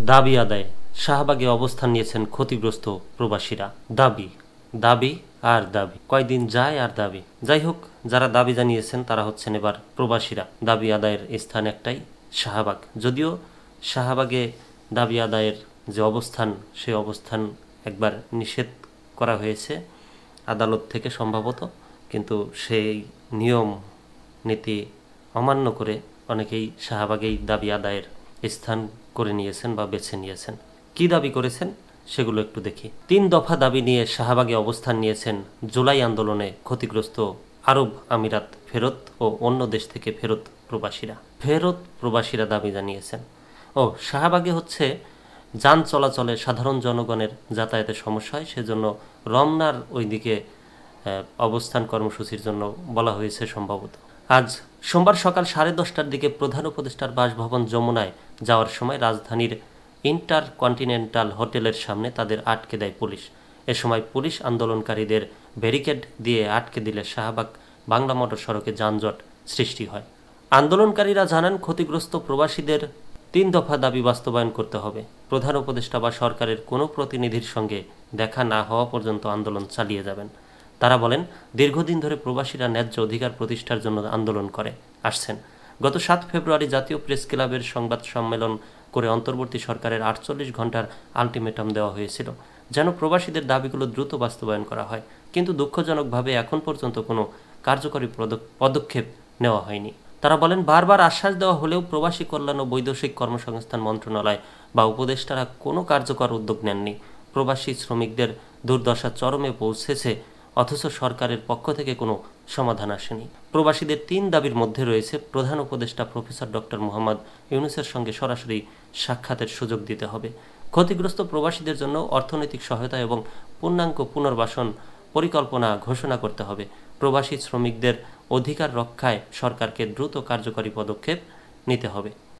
দাবি আদায় শাহবাগে অবস্থান নিয়েছেন ক্ষতিগ্রস্ত প্রবাসীরা। দাবি দাবি আর দাবি, কয়দিন যায় আর দাবি। যাই হোক, যারা দাবি জানিয়েছেন তারা হচ্ছেন এবার প্রবাসীরা। দাবি আদায়ের স্থান একটাই, শাহবাগ। যদিও শাহবাগে দাবি আদায়ের যে অবস্থান, সেই অবস্থান একবার নিষেধ করা হয়েছে আদালত থেকে সম্ভবত, কিন্তু সেই নিয়ম নীতি অমান্য করে অনেকেই শাহবাগেই দাবি আদায়ের স্থান করে নিয়েছেন বা বেছে নিয়েছেন। কি দাবি করেছেন সেগুলো একটু দেখি। 3 দফা দাবি নিয়ে শাহবাগে অবস্থান নিয়েছেন জুলাই আন্দোলনে ক্ষতিগ্রস্ত আরব আমিরাত ফেরত ও অন্য দেশ থেকে ফেরত প্রবাসীরা দাবি জানিয়েছেন। শাহবাগে হচ্ছে যান চলাচলে সাধারণ জনগণের যাতায়াতের সমস্যা হয়, সেজন্য রমনার ওইদিকে অবস্থান কর্মসূচির জন্য বলা হয়েছে সম্ভবত। আজ সোমবার সকাল 10:30টার দিকে প্রধান উপদেষ্টার বাসভবন যমুনায় যাওয়ার সময় রাজধানীর ইন্টারকন্টিনেন্টাল হোটেলের সামনে তাদের আটকে দেয় পুলিশ। এ সময় পুলিশ আন্দোলনকারীদের ব্যারিকেড দিয়ে আটকে দিলে শাহবাগ বাংলা মোটর সড়কে যানজট সৃষ্টি হয়। আন্দোলনকারীরা জানান, ক্ষতিগ্রস্ত প্রবাসীদের 3 দফা দাবি বাস্তবায়ন করতে হবে। প্রধান উপদেষ্টা বা সরকারের কোনো প্রতিনিধির সঙ্গে দেখা না হওয়া পর্যন্ত আন্দোলন চালিয়ে যাবেন। তারা বলেন, দীর্ঘদিন ধরে প্রবাসীরা ন্যায্য অধিকার প্রতিষ্ঠার জন্য আন্দোলন করে আসছেন। গত 7 ফেব্রুয়ারি জাতীয় প্রেস ক্লাবের সংবাদ সম্মেলন করে অন্তর্বর্তী সরকারের 48 ঘন্টার আলটিমেটাম দেওয়া হয়েছিল, যেন প্রবাসীদের দাবিগুলো দ্রুত বাস্তবায়ন করা হয়। কিন্তু দুঃখজনকভাবে এখন পর্যন্ত কোনো কার্যকরী পদক্ষেপ নেওয়া হয়নি। তারা বলেন, বারবার আশ্বাস দেওয়া হলেও প্রবাসী কল্যাণ ও বৈদেশিক কর্মসংস্থান মন্ত্রণালয় বা উপদেষ্টারা কোনো কার্যকর উদ্যোগ নেননি। প্রবাসী শ্রমিকদের দুর্দশা চরমে পৌঁছেছে, অথচ সরকারের পক্ষ থেকে কোনো সমাধান আসেনি। প্রবাসীদের 3 দাবির মধ্যে রয়েছে, প্রধান উপদেষ্টা প্রফেসর ডক্টর মোহাম্মদ ইউনূসের সঙ্গে সরাসরি সাক্ষাতের সুযোগ দিতে হবে, ক্ষতিগ্রস্ত প্রবাসীদের জন্য অর্থনৈতিক সহায়তা এবং পূর্ণাঙ্গ পুনর্বাসন পরিকল্পনা ঘোষণা করতে হবে। প্রবাসী শ্রমিকদের অধিকার রক্ষায় সরকারকে দ্রুত কার্যকরী পদক্ষেপ নিতে হবে।